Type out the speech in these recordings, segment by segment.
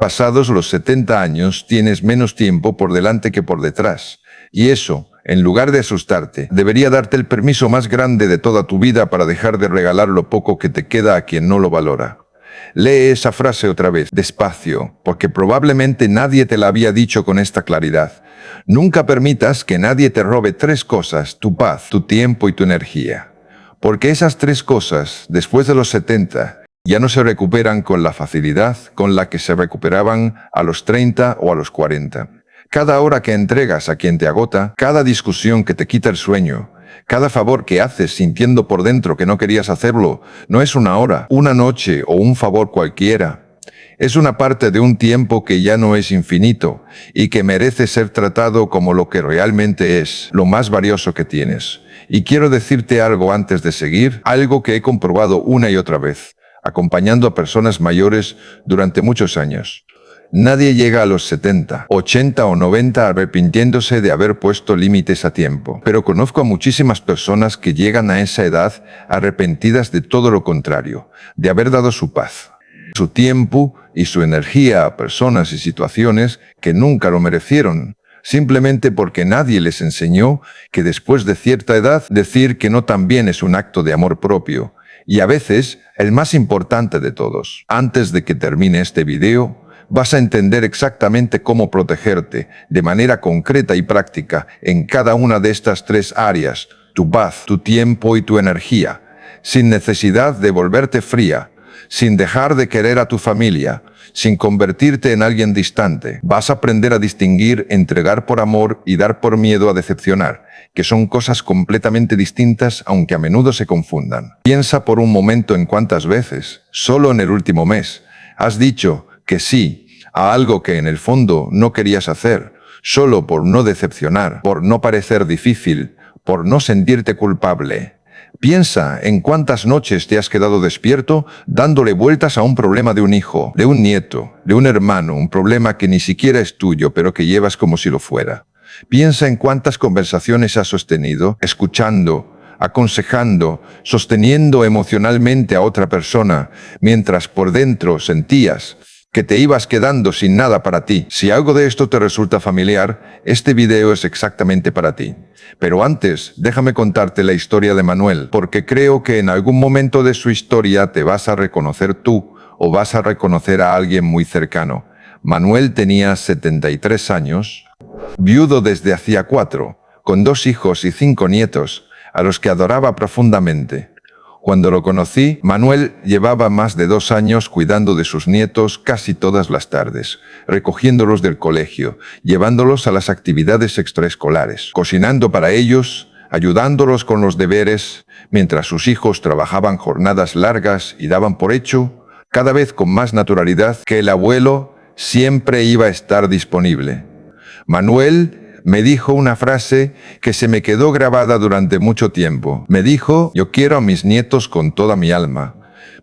Pasados los 70 años, tienes menos tiempo por delante que por detrás. Y eso, en lugar de asustarte, debería darte el permiso más grande de toda tu vida para dejar de regalar lo poco que te queda a quien no lo valora. Lee esa frase otra vez, despacio, porque probablemente nadie te la había dicho con esta claridad. Nunca permitas que nadie te robe tres cosas: tu paz, tu tiempo y tu energía. Porque esas tres cosas, después de los 70, ya no se recuperan con la facilidad con la que se recuperaban a los 30 o a los 40. Cada hora que entregas a quien te agota, cada discusión que te quita el sueño, cada favor que haces sintiendo por dentro que no querías hacerlo, no es una hora, una noche o un favor cualquiera. Es una parte de un tiempo que ya no es infinito y que merece ser tratado como lo que realmente es, lo más valioso que tienes. Y quiero decirte algo antes de seguir, algo que he comprobado una y otra vez, acompañando a personas mayores durante muchos años. Nadie llega a los 70, 80 o 90 arrepintiéndose de haber puesto límites a tiempo. Pero conozco a muchísimas personas que llegan a esa edad arrepentidas de todo lo contrario, de haber dado su paz, su tiempo y su energía a personas y situaciones que nunca lo merecieron, simplemente porque nadie les enseñó que después de cierta edad decir que no también es un acto de amor propio. Y a veces, el más importante de todos. Antes de que termine este video, vas a entender exactamente cómo protegerte de manera concreta y práctica en cada una de estas tres áreas: tu paz, tu tiempo y tu energía, sin necesidad de volverte fría, sin dejar de querer a tu familia, sin convertirte en alguien distante. Vas a aprender a distinguir entre dar por amor y dar por miedo a decepcionar, que son cosas completamente distintas, aunque a menudo se confundan. Piensa por un momento en cuántas veces, solo en el último mes, has dicho que sí a algo que en el fondo no querías hacer, solo por no decepcionar, por no parecer difícil, por no sentirte culpable. Piensa en cuántas noches te has quedado despierto dándole vueltas a un problema de un hijo, de un nieto, de un hermano, un problema que ni siquiera es tuyo, pero que llevas como si lo fuera. Piensa en cuántas conversaciones has sostenido, escuchando, aconsejando, sosteniendo emocionalmente a otra persona, mientras por dentro sentías que te ibas quedando sin nada para ti. Si algo de esto te resulta familiar, este video es exactamente para ti. Pero antes, déjame contarte la historia de Manuel, porque creo que en algún momento de su historia te vas a reconocer tú o vas a reconocer a alguien muy cercano. Manuel tenía 73 años, viudo desde hacía 4, con 2 hijos y 5 nietos, a los que adoraba profundamente. Cuando lo conocí, Manuel llevaba más de 2 años cuidando de sus nietos casi todas las tardes, recogiéndolos del colegio, llevándolos a las actividades extraescolares, cocinando para ellos, ayudándolos con los deberes, mientras sus hijos trabajaban jornadas largas y daban por hecho, cada vez con más naturalidad, que el abuelo siempre iba a estar disponible. Manuel me dijo una frase que se me quedó grabada durante mucho tiempo. Me dijo: yo quiero a mis nietos con toda mi alma,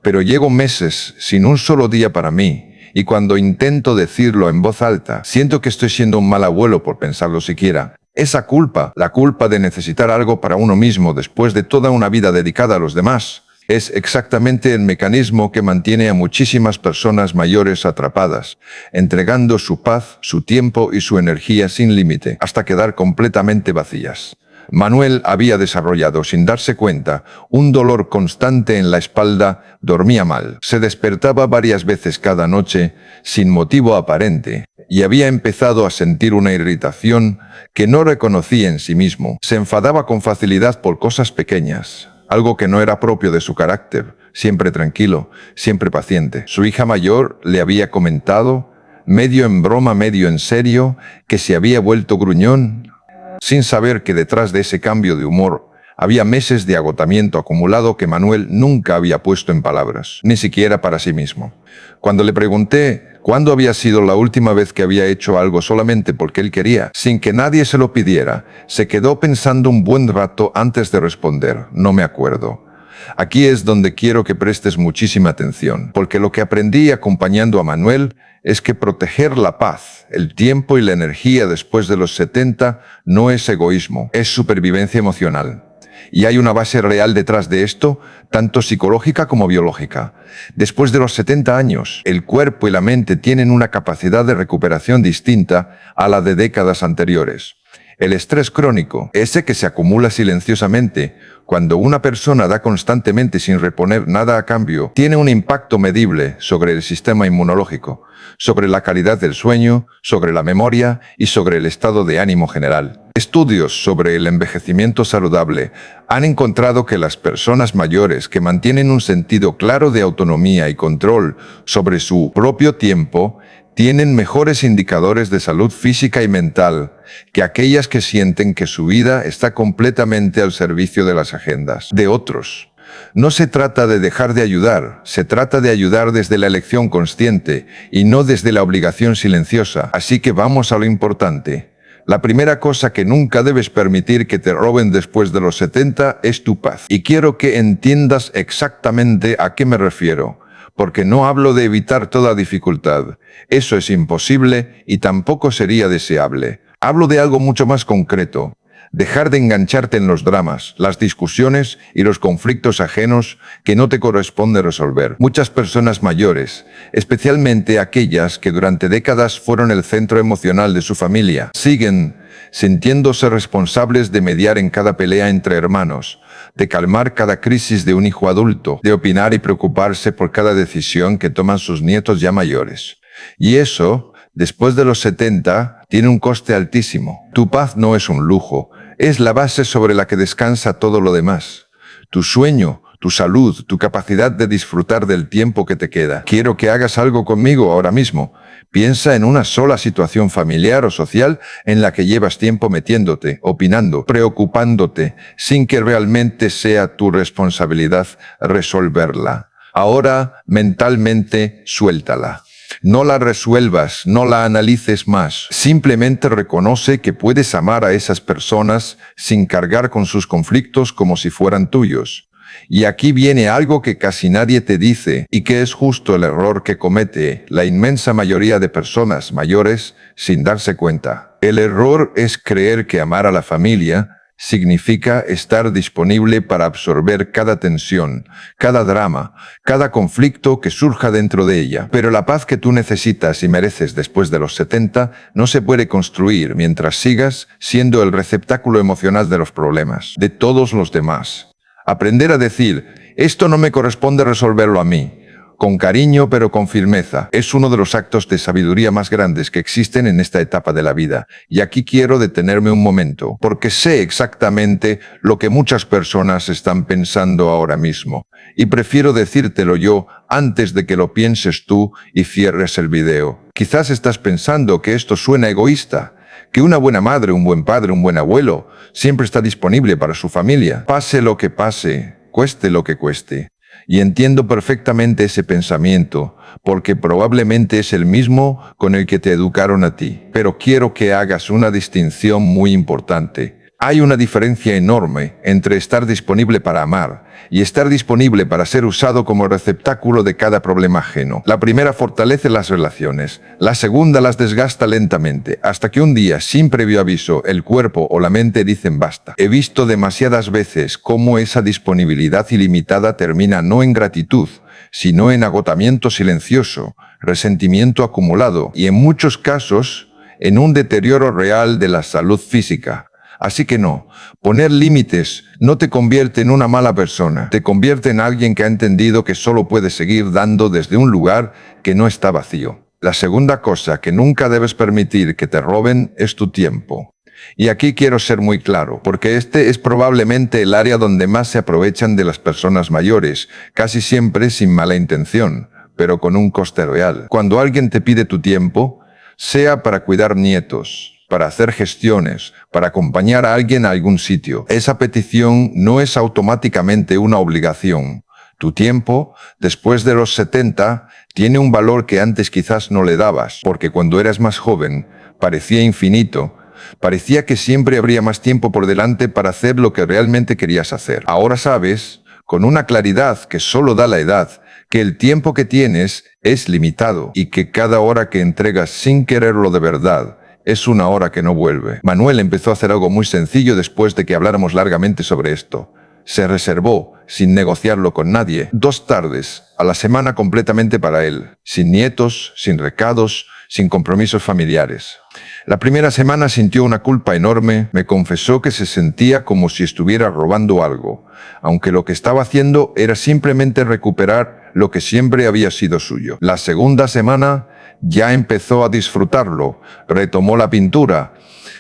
pero llego meses sin un solo día para mí, y cuando intento decirlo en voz alta, siento que estoy siendo un mal abuelo por pensarlo siquiera. Esa culpa, la culpa de necesitar algo para uno mismo después de toda una vida dedicada a los demás, es exactamente el mecanismo que mantiene a muchísimas personas mayores atrapadas, entregando su paz, su tiempo y su energía sin límite, hasta quedar completamente vacías. Manuel había desarrollado, sin darse cuenta, un dolor constante en la espalda, dormía mal, se despertaba varias veces cada noche, sin motivo aparente, y había empezado a sentir una irritación que no reconocía en sí mismo. Se enfadaba con facilidad por cosas pequeñas, algo que no era propio de su carácter, siempre tranquilo, siempre paciente. Su hija mayor le había comentado, medio en broma, medio en serio, que se había vuelto gruñón, sin saber que detrás de ese cambio de humor había meses de agotamiento acumulado que Manuel nunca había puesto en palabras, ni siquiera para sí mismo. Cuando le pregunté cuándo había sido la última vez que había hecho algo solamente porque él quería, sin que nadie se lo pidiera, se quedó pensando un buen rato antes de responder: no me acuerdo. Aquí es donde quiero que prestes muchísima atención, porque lo que aprendí acompañando a Manuel es que proteger la paz, el tiempo y la energía después de los 70 no es egoísmo, es supervivencia emocional. Y hay una base real detrás de esto, tanto psicológica como biológica. Después de los 70 años, el cuerpo y la mente tienen una capacidad de recuperación distinta a la de décadas anteriores. El estrés crónico, ese que se acumula silenciosamente, cuando una persona da constantemente sin reponer nada a cambio, tiene un impacto medible sobre el sistema inmunológico, sobre la calidad del sueño, sobre la memoria y sobre el estado de ánimo general. Estudios sobre el envejecimiento saludable han encontrado que las personas mayores que mantienen un sentido claro de autonomía y control sobre su propio tiempo tienen mejores indicadores de salud física y mental que aquellas que sienten que su vida está completamente al servicio de las agendas de otros. No se trata de dejar de ayudar, se trata de ayudar desde la elección consciente y no desde la obligación silenciosa. Así que vamos a lo importante. La primera cosa que nunca debes permitir que te roben después de los 70 es tu paz. Y quiero que entiendas exactamente a qué me refiero. Porque no hablo de evitar toda dificultad. Eso es imposible y tampoco sería deseable. Hablo de algo mucho más concreto. Dejar de engancharte en los dramas, las discusiones y los conflictos ajenos que no te corresponde resolver. Muchas personas mayores, especialmente aquellas que durante décadas fueron el centro emocional de su familia, siguen sintiéndose responsables de mediar en cada pelea entre hermanos, de calmar cada crisis de un hijo adulto, de opinar y preocuparse por cada decisión que toman sus nietos ya mayores. Y eso, después de los 70, tiene un coste altísimo. Tu paz no es un lujo, es la base sobre la que descansa todo lo demás. Tu sueño, tu salud, tu capacidad de disfrutar del tiempo que te queda. Quiero que hagas algo conmigo ahora mismo. Piensa en una sola situación familiar o social en la que llevas tiempo metiéndote, opinando, preocupándote, sin que realmente sea tu responsabilidad resolverla. Ahora, mentalmente, suéltala. No la resuelvas, no la analices más. Simplemente reconoce que puedes amar a esas personas sin cargar con sus conflictos como si fueran tuyos. Y aquí viene algo que casi nadie te dice y que es justo el error que comete la inmensa mayoría de personas mayores sin darse cuenta. El error es creer que amar a la familia significa estar disponible para absorber cada tensión, cada drama, cada conflicto que surja dentro de ella. Pero la paz que tú necesitas y mereces después de los 70 no se puede construir mientras sigas siendo el receptáculo emocional de los problemas, de todos los demás. Aprender a decir, esto no me corresponde resolverlo a mí, con cariño pero con firmeza, es uno de los actos de sabiduría más grandes que existen en esta etapa de la vida. Y aquí quiero detenerme un momento, porque sé exactamente lo que muchas personas están pensando ahora mismo. Y prefiero decírtelo yo antes de que lo pienses tú y cierres el video. Quizás estás pensando que esto suena egoísta, que una buena madre, un buen padre, un buen abuelo siempre está disponible para su familia, pase lo que pase, cueste lo que cueste. Y entiendo perfectamente ese pensamiento, porque probablemente es el mismo con el que te educaron a ti. Pero quiero que hagas una distinción muy importante. Hay una diferencia enorme entre estar disponible para amar y estar disponible para ser usado como receptáculo de cada problema ajeno. La primera fortalece las relaciones, la segunda las desgasta lentamente, hasta que un día, sin previo aviso, el cuerpo o la mente dicen basta. He visto demasiadas veces cómo esa disponibilidad ilimitada termina no en gratitud, sino en agotamiento silencioso, resentimiento acumulado y en muchos casos, en un deterioro real de la salud física. Así que no, poner límites no te convierte en una mala persona, te convierte en alguien que ha entendido que solo puede seguir dando desde un lugar que no está vacío. La segunda cosa que nunca debes permitir que te roben es tu tiempo. Y aquí quiero ser muy claro, porque este es probablemente el área donde más se aprovechan de las personas mayores, casi siempre sin mala intención, pero con un coste real. Cuando alguien te pide tu tiempo, sea para cuidar nietos, para hacer gestiones, para acompañar a alguien a algún sitio, esa petición no es automáticamente una obligación. Tu tiempo, después de los 70, tiene un valor que antes quizás no le dabas, porque cuando eras más joven, parecía infinito. Parecía que siempre habría más tiempo por delante para hacer lo que realmente querías hacer. Ahora sabes, con una claridad que solo da la edad, que el tiempo que tienes es limitado y que cada hora que entregas sin quererlo de verdad Es una hora que no vuelve. Manuel empezó a hacer algo muy sencillo después de que habláramos largamente sobre esto. Se reservó, sin negociarlo con nadie, 2 tardes a la semana completamente para él, sin nietos, sin recados, sin compromisos familiares. La primera semana sintió una culpa enorme, me confesó que se sentía como si estuviera robando algo, aunque lo que estaba haciendo era simplemente recuperar lo que siempre había sido suyo. La segunda semana ya empezó a disfrutarlo, retomó la pintura,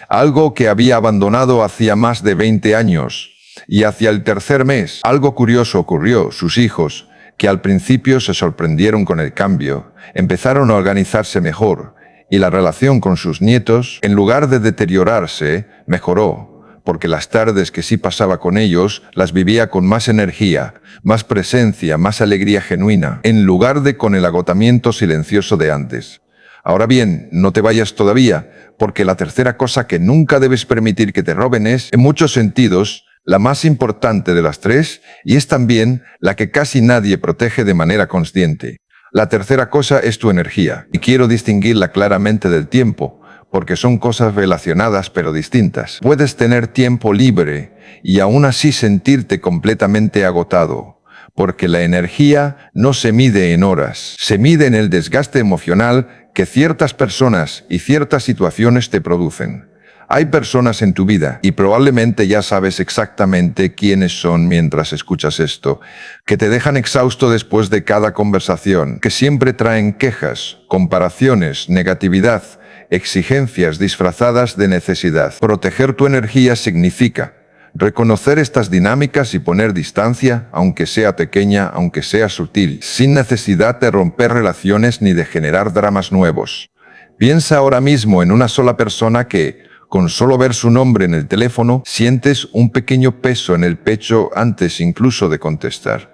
algo que había abandonado hacía más de 20 años. Y hacia el tercer mes, algo curioso ocurrió. Sus hijos, que al principio se sorprendieron con el cambio, empezaron a organizarse mejor, y la relación con sus nietos, en lugar de deteriorarse, mejoró, porque las tardes que sí pasaba con ellos, las vivía con más energía, más presencia, más alegría genuina, en lugar de con el agotamiento silencioso de antes. Ahora bien, no te vayas todavía, porque la tercera cosa que nunca debes permitir que te roben es, en muchos sentidos, la más importante de las 3, y es también la que casi nadie protege de manera consciente. La tercera cosa es tu energía, y quiero distinguirla claramente del tiempo, porque son cosas relacionadas pero distintas. Puedes tener tiempo libre y aún así sentirte completamente agotado, porque la energía no se mide en horas, se mide en el desgaste emocional que ciertas personas y ciertas situaciones te producen. Hay personas en tu vida, y probablemente ya sabes exactamente quiénes son mientras escuchas esto, que te dejan exhausto después de cada conversación, que siempre traen quejas, comparaciones, negatividad, exigencias disfrazadas de necesidad. Proteger tu energía significa reconocer estas dinámicas y poner distancia, aunque sea pequeña, aunque sea sutil, sin necesidad de romper relaciones ni de generar dramas nuevos. Piensa ahora mismo en una sola persona que, con solo ver su nombre en el teléfono, sientes un pequeño peso en el pecho antes incluso de contestar.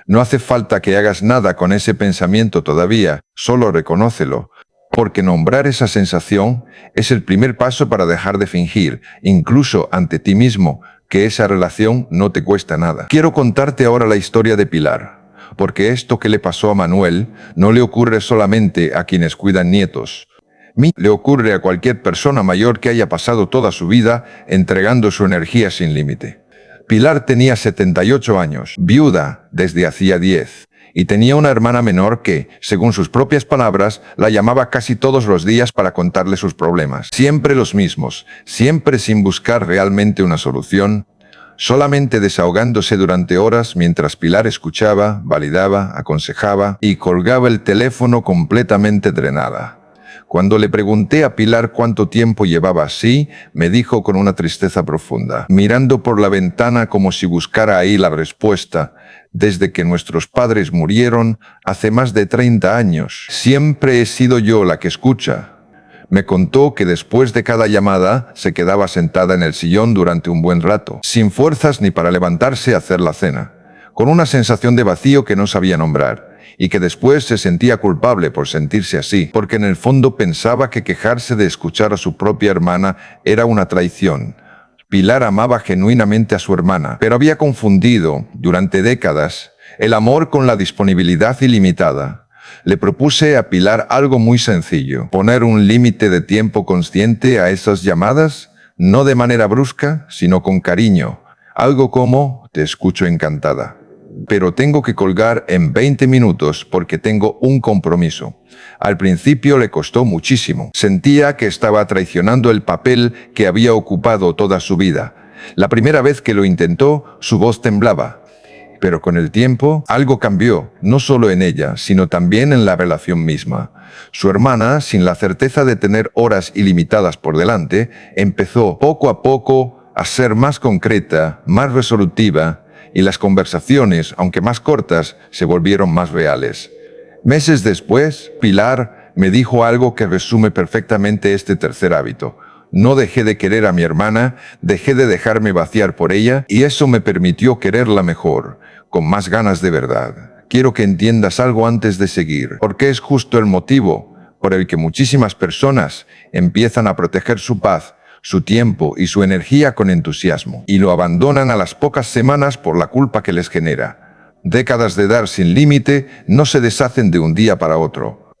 No hace falta que hagas nada con ese pensamiento todavía, solo reconócelo, porque nombrar esa sensación es el primer paso para dejar de fingir, incluso ante ti mismo, que esa relación no te cuesta nada. Quiero contarte ahora la historia de Pilar, porque esto que le pasó a Manuel no le ocurre solamente a quienes cuidan nietos. Le ocurre a cualquier persona mayor que haya pasado toda su vida entregando su energía sin límite. Pilar tenía 78 años, viuda desde hacía 10, y tenía una hermana menor que, según sus propias palabras, la llamaba casi todos los días para contarle sus problemas. Siempre los mismos, siempre sin buscar realmente una solución, solamente desahogándose durante horas mientras Pilar escuchaba, validaba, aconsejaba y colgaba el teléfono completamente drenada. Cuando le pregunté a Pilar cuánto tiempo llevaba así, me dijo con una tristeza profunda, mirando por la ventana como si buscara ahí la respuesta: desde que nuestros padres murieron, hace más de 30 años, siempre he sido yo la que escucha. Me contó que después de cada llamada se quedaba sentada en el sillón durante un buen rato, sin fuerzas ni para levantarse a hacer la cena, con una sensación de vacío que no sabía nombrar, y que después se sentía culpable por sentirse así, porque en el fondo pensaba que quejarse de escuchar a su propia hermana era una traición. Pilar amaba genuinamente a su hermana, pero había confundido, durante décadas, el amor con la disponibilidad ilimitada. Le propuse a Pilar algo muy sencillo: poner un límite de tiempo consciente a esas llamadas, no de manera brusca, sino con cariño. Algo como: te escucho encantada, pero tengo que colgar en 20 minutos porque tengo un compromiso. Al principio le costó muchísimo. Sentía que estaba traicionando el papel que había ocupado toda su vida. La primera vez que lo intentó, su voz temblaba. Pero con el tiempo, algo cambió, no solo en ella, sino también en la relación misma. Su hermana, sin la certeza de tener horas ilimitadas por delante, empezó poco a poco a ser más concreta, más resolutiva, y las conversaciones, aunque más cortas, se volvieron más reales. Meses después, Pilar me dijo algo que resume perfectamente este tercer hábito. No dejé de querer a mi hermana, dejé de dejarme vaciar por ella, y eso me permitió quererla mejor, con más ganas de verdad. Quiero que entiendas algo antes de seguir, porque es justo el motivo por el que muchísimas personas empiezan a proteger su paz, su tiempo y su energía con entusiasmo, y lo abandonan a las pocas semanas por la culpa que les genera. Décadas de dar sin límite no se deshacen de un día para otro.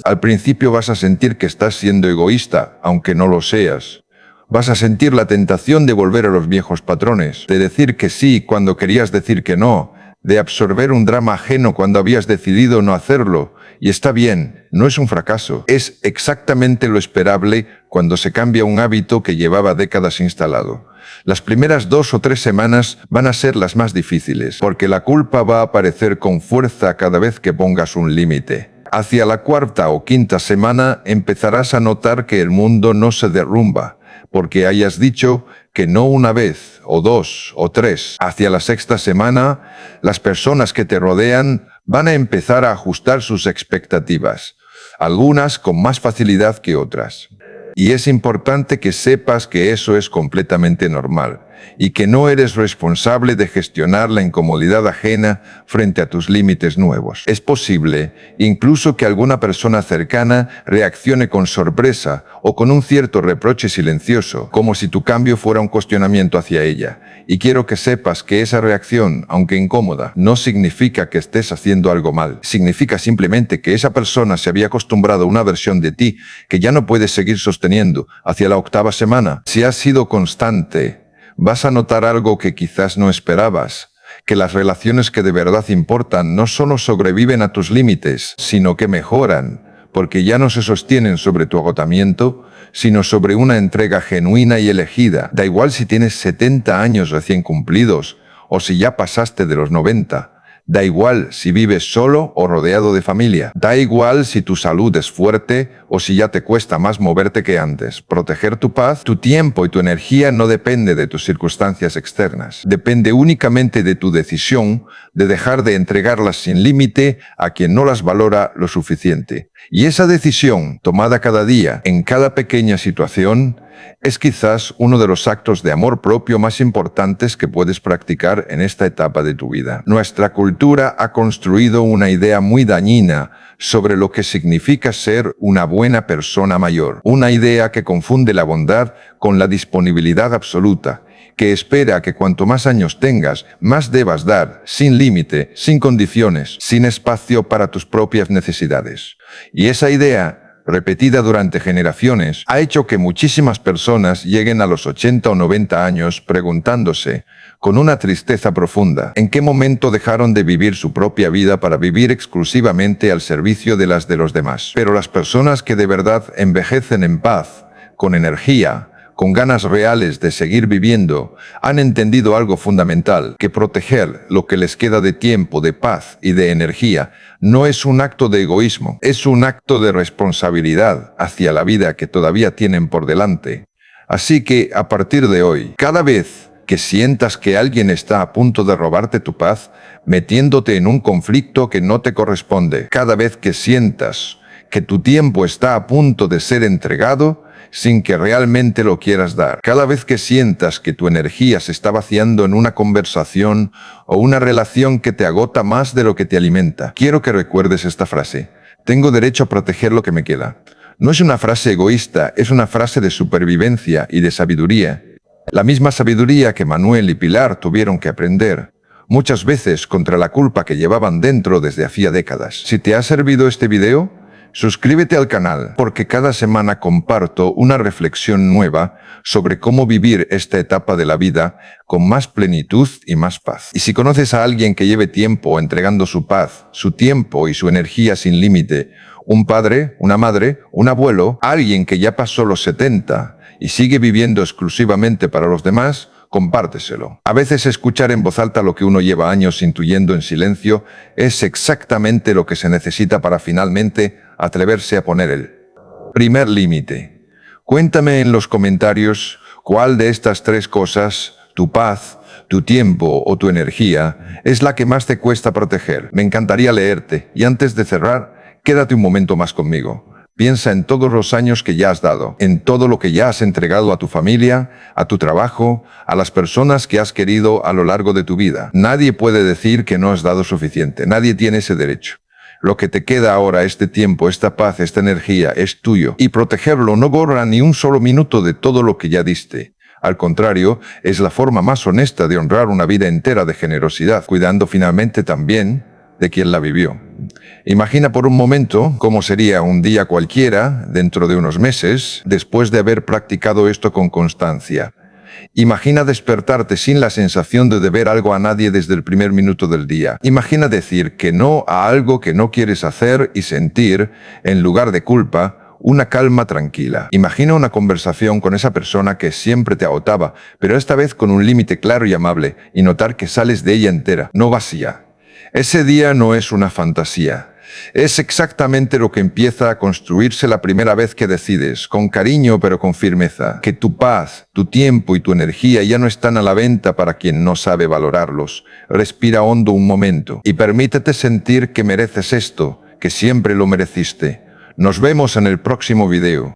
Al principio vas a sentir que estás siendo egoísta, aunque no lo seas. Vas a sentir la tentación de volver a los viejos patrones, de decir que sí cuando querías decir que no, de absorber un drama ajeno cuando habías decidido no hacerlo. Y está bien, no es un fracaso, es exactamente lo esperable cuando se cambia un hábito que llevaba décadas instalado. Las primeras 2 o 3 semanas van a ser las más difíciles, porque la culpa va a aparecer con fuerza cada vez que pongas un límite. Hacia la 4ª o 5ª semana empezarás a notar que el mundo no se derrumba, porque hayas dicho que no una vez, o 2, o 3. Hacia la 6ª semana, las personas que te rodean van a empezar a ajustar sus expectativas, algunas con más facilidad que otras. Y es importante que sepas que eso es completamente normal y que no eres responsable de gestionar la incomodidad ajena frente a tus límites nuevos. Es posible incluso que alguna persona cercana reaccione con sorpresa o con un cierto reproche silencioso, como si tu cambio fuera un cuestionamiento hacia ella. Y quiero que sepas que esa reacción, aunque incómoda, no significa que estés haciendo algo mal. Significa simplemente que esa persona se había acostumbrado a una versión de ti que ya no puedes seguir sosteniendo. Hacia la 8ª semana, si has sido constante, vas a notar algo que quizás no esperabas, que las relaciones que de verdad importan no solo sobreviven a tus límites, sino que mejoran, porque ya no se sostienen sobre tu agotamiento, sino sobre una entrega genuina y elegida. Da igual si tienes 70 años recién cumplidos, o si ya pasaste de los 90. Da igual si vives solo o rodeado de familia. Da igual si tu salud es fuerte o si ya te cuesta más moverte que antes. Proteger tu paz, tu tiempo y tu energía no depende de tus circunstancias externas. Depende únicamente de tu decisión de dejar de entregarlas sin límite a quien no las valora lo suficiente. Y esa decisión, tomada cada día, en cada pequeña situación, es quizás uno de los actos de amor propio más importantes que puedes practicar en esta etapa de tu vida. Nuestra cultura ha construido una idea muy dañina sobre lo que significa ser una buena persona mayor. Una idea que confunde la bondad con la disponibilidad absoluta, que espera que cuanto más años tengas, más debas dar, sin límite, sin condiciones, sin espacio para tus propias necesidades. Y esa idea, repetida durante generaciones, ha hecho que muchísimas personas lleguen a los 80 o 90 años preguntándose, con una tristeza profunda, ¿en qué momento dejaron de vivir su propia vida para vivir exclusivamente al servicio de las de los demás? Pero las personas que de verdad envejecen en paz, con energía, con ganas reales de seguir viviendo, han entendido algo fundamental, que proteger lo que les queda de tiempo, de paz y de energía no es un acto de egoísmo, es un acto de responsabilidad hacia la vida que todavía tienen por delante. Así que, a partir de hoy, cada vez que sientas que alguien está a punto de robarte tu paz, metiéndote en un conflicto que no te corresponde, cada vez que sientas que tu tiempo está a punto de ser entregado, sin que realmente lo quieras dar. Cada vez que sientas que tu energía se está vaciando en una conversación o una relación que te agota más de lo que te alimenta, quiero que recuerdes esta frase. Tengo derecho a proteger lo que me queda. No es una frase egoísta, es una frase de supervivencia y de sabiduría. La misma sabiduría que Manuel y Pilar tuvieron que aprender, muchas veces contra la culpa que llevaban dentro desde hacía décadas. Si te ha servido este video, suscríbete al canal, porque cada semana comparto una reflexión nueva sobre cómo vivir esta etapa de la vida con más plenitud y más paz. Y si conoces a alguien que lleve tiempo entregando su paz, su tiempo y su energía sin límite, un padre, una madre, un abuelo, alguien que ya pasó los 70 y sigue viviendo exclusivamente para los demás, compárteselo. A veces escuchar en voz alta lo que uno lleva años intuyendo en silencio es exactamente lo que se necesita para finalmente atreverse a poner el primer límite. Cuéntame en los comentarios cuál de estas 3 cosas, tu paz, tu tiempo o tu energía, es la que más te cuesta proteger. Me encantaría leerte y antes de cerrar, quédate un momento más conmigo. Piensa en todos los años que ya has dado, en todo lo que ya has entregado a tu familia, a tu trabajo, a las personas que has querido a lo largo de tu vida. Nadie puede decir que no has dado suficiente, nadie tiene ese derecho. Lo que te queda ahora, este tiempo, esta paz, esta energía, es tuyo. Y protegerlo no borra ni un solo minuto de todo lo que ya diste. Al contrario, es la forma más honesta de honrar una vida entera de generosidad, cuidando finalmente también de quien la vivió. Imagina por un momento cómo sería un día cualquiera dentro de unos meses después de haber practicado esto con constancia. Imagina despertarte sin la sensación de deber algo a nadie desde el primer minuto del día. Imagina decir que no a algo que no quieres hacer y sentir, en lugar de culpa, una calma tranquila. Imagina una conversación con esa persona que siempre te agotaba, pero esta vez con un límite claro y amable, y notar que sales de ella entera, no vacía. Ese día no es una fantasía. Es exactamente lo que empieza a construirse la primera vez que decides, con cariño pero con firmeza, que tu paz, tu tiempo y tu energía ya no están a la venta para quien no sabe valorarlos. Respira hondo un momento y permítete sentir que mereces esto, que siempre lo mereciste. Nos vemos en el próximo video.